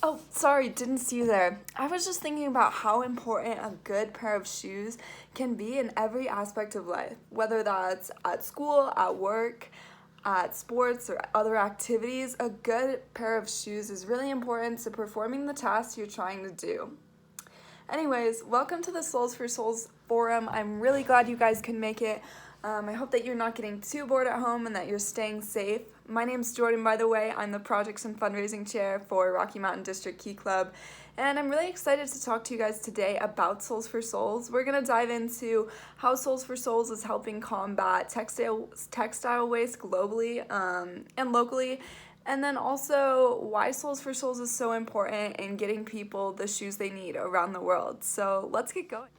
Oh, sorry, didn't see you there. I was just thinking about how important a good pair of shoes can be in every aspect of life, whether that's at school, at work, at sports, or other activities. A good pair of shoes is really important to performing the task you're trying to do. Anyways, welcome to the Soles for Souls forum. I'm really glad you guys can make it. I hope that you're not getting too bored at home and that you're staying safe. My name's Jordan, by the way. I'm the Projects and Fundraising Chair for Rocky Mountain District Key Club, and I'm really excited to talk to you guys today about Soles for Souls. We're going to dive into how Soles for Souls is helping combat textile waste globally and locally, and then also why Soles for Souls is so important in getting people the shoes they need around the world. So let's get going.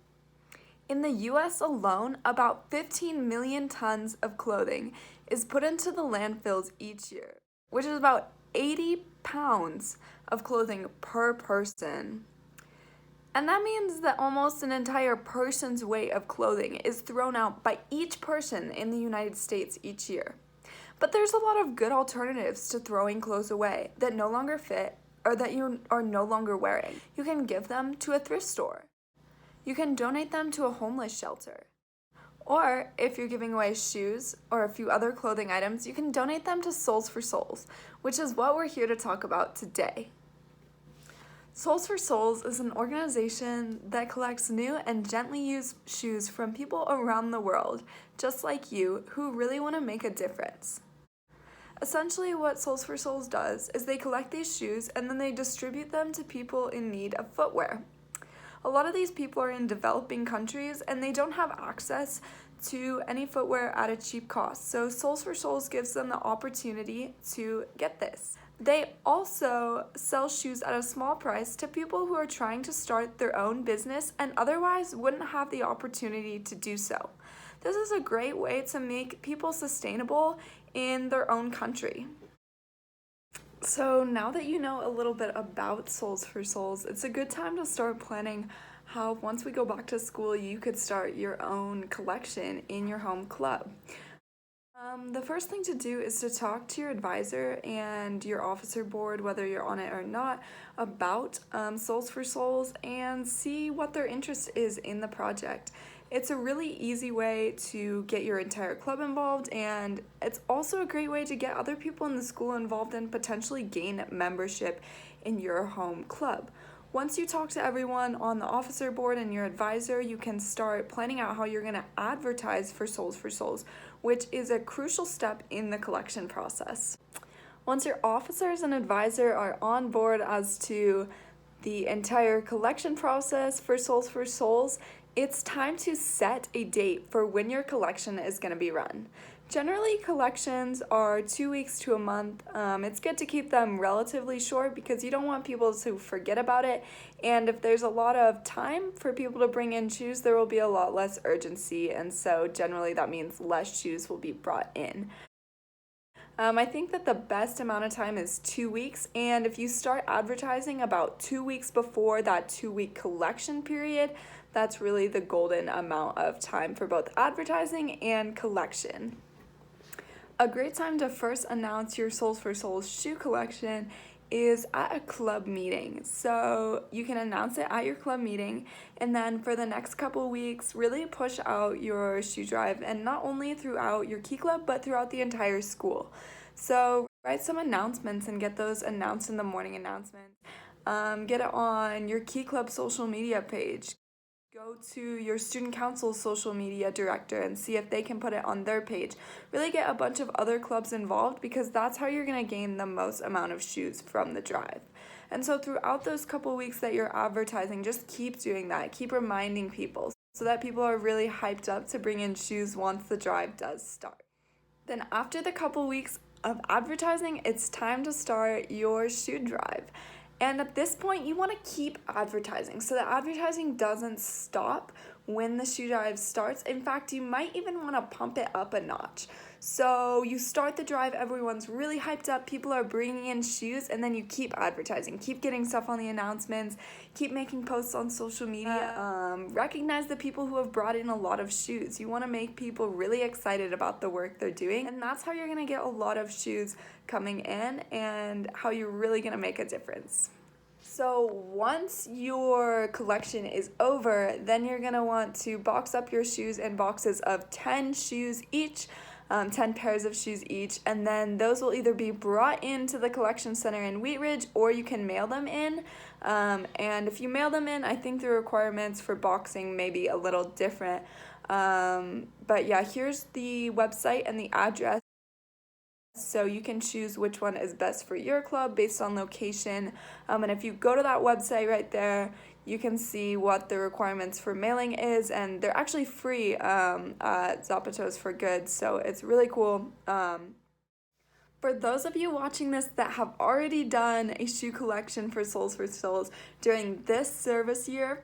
In the US alone, about 15 million tons of clothing is put into the landfills each year, which is about 80 pounds of clothing per person. And that means that almost an entire person's weight of clothing is thrown out by each person in the United States each year. But there's a lot of good alternatives to throwing clothes away that no longer fit or that you are no longer wearing. You can give them to a thrift store. You can donate them to a homeless shelter. Or if you're giving away shoes or a few other clothing items, you can donate them to Soles for Souls, which is what we're here to talk about today. Soles for Souls is an organization that collects new and gently used shoes from people around the world, just like you, who really want to make a difference. Essentially, what Soles for Souls does is they collect these shoes and then they distribute them to people in need of footwear. A lot of these people are in developing countries and they don't have access to any footwear at a cheap cost. So Soles for Souls gives them the opportunity to get this. They also sell shoes at a small price to people who are trying to start their own business and otherwise wouldn't have the opportunity to do so. This is a great way to make people sustainable in their own country. So now that you know a little bit about Soles for Souls, it's a good time to start planning how once we go back to school, you could start your own collection in your home club. The first thing to do is to talk to your advisor and your officer board, whether you're on it or not, about Soles for Souls and see what their interest is in the project. It's a really easy way to get your entire club involved, and it's also a great way to get other people in the school involved and potentially gain membership in your home club. Once you talk to everyone on the officer board and your advisor, you can start planning out how you're going to advertise for Soles for Souls, which is a crucial step in the collection process. Once your officers and advisor are on board as to the entire collection process for Soles for Souls, it's time to set a date for when your collection is going to be run. Generally, collections are 2 weeks to a month. It's good to keep them relatively short because you don't want people to forget about it. And if there's a lot of time for people to bring in shoes, there will be a lot less urgency. And so generally that means less shoes will be brought in. I think that the best amount of time is 2 weeks, and if you start advertising about 2 weeks before that 2-week collection period, that's really the golden amount of time for both advertising and collection. A great time to first announce your Soles for Souls shoe collection is at a club meeting. So you can announce it at your club meeting, and then for the next couple weeks, really push out your shoe drive, and not only throughout your key club, but throughout the entire school. So write some announcements and get those announced in the morning announcements. Get it on your key club social media page. Go to your student council's social media director and see if they can put it on their page. Really get a bunch of other clubs involved because that's how you're going to gain the most amount of shoes from the drive. And so throughout those couple weeks that you're advertising, just keep doing that. Keep reminding people so that people are really hyped up to bring in shoes once the drive does start. Then after the couple weeks of advertising, it's time to start your shoe drive. And at this point, you want to keep advertising so that advertising doesn't stop when the shoe drive starts. In fact, you might even want to pump it up a notch. So you start the drive, everyone's really hyped up, people are bringing in shoes, and then you keep advertising, keep getting stuff on the announcements, keep making posts on social media. Recognize the people who have brought in a lot of shoes. You want to make people really excited about the work they're doing, and that's how you're going to get a lot of shoes coming in and how you're really going to make a difference. So once your collection is over, then you're gonna want to box up your shoes in boxes of 10 shoes each, 10 pairs of shoes each, and then those will either be brought into the collection center in Wheat Ridge or you can mail them in. And if you mail them in, I think the requirements for boxing may be a little different. But yeah, here's the website and the address. So you can choose which one is best for your club based on location. And if you go to that website right there, you can see what the requirements for mailing is, and they're actually free at Zapatos for Good, so it's really cool. For those of you watching this that have already done a shoe collection for Soles4souls during this service year,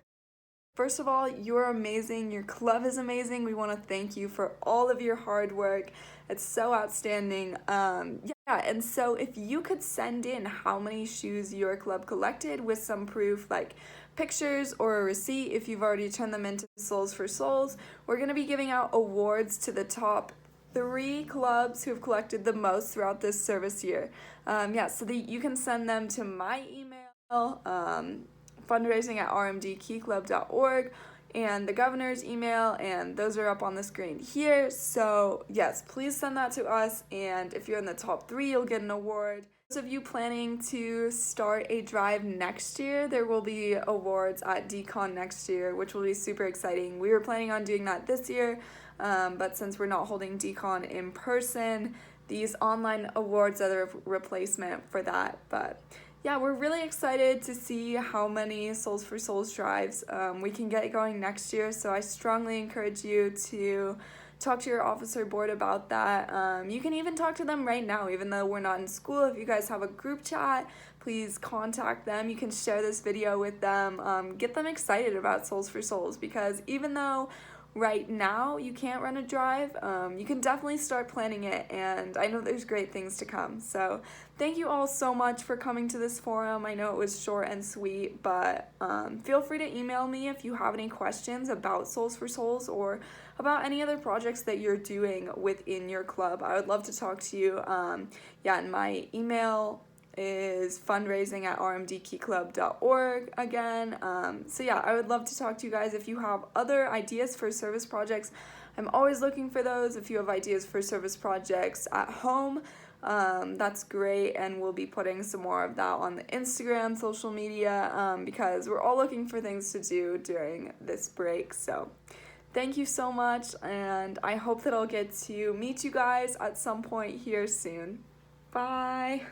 first of all, you're amazing. Your club is amazing. We want to thank you for all of your hard work. It's so outstanding. And so if you could send in how many shoes your club collected with some proof, like pictures or a receipt if you've already turned them into Soles4souls, we're going to be giving out awards to the top 3 clubs who have collected the most throughout this service year. So you can send them to my email, fundraising@rmdkeyclub.org, and the governor's email, and those are up on the screen here. So yes, please send that to us, and if you're in the top 3, you'll get an award. Those of you planning to start a drive next year, there will be awards at DCON next year, which will be super exciting. We were planning on doing that this year, but since we're not holding DCON in person, these online awards are the replacement for that. But yeah, we're really excited to see how many Soles4souls drives we can get going next year, so I strongly encourage you to talk to your officer board about that. You can even talk to them right now, even though we're not in school. If you guys have a group chat, please contact them. You can share this video with them. Get them excited about Soles4souls, because even though right now you can't run a drive, you can definitely start planning it, and I know there's great things to come. So thank you all so much for coming to this forum. I know it was short and sweet, but feel free to email me if you have any questions about Soles4souls or about any other projects that you're doing within your club. I would love to talk to you. And my email is fundraising@rmdkeyclub.org again. I would love to talk to you guys if you have other ideas for service projects. I'm always looking for those. If you have ideas for service projects at home, that's great, and we'll be putting some more of that on the Instagram, social media, because we're all looking for things to do during this break. So thank you so much, and I hope that I'll get to meet you guys at some point here soon. Bye!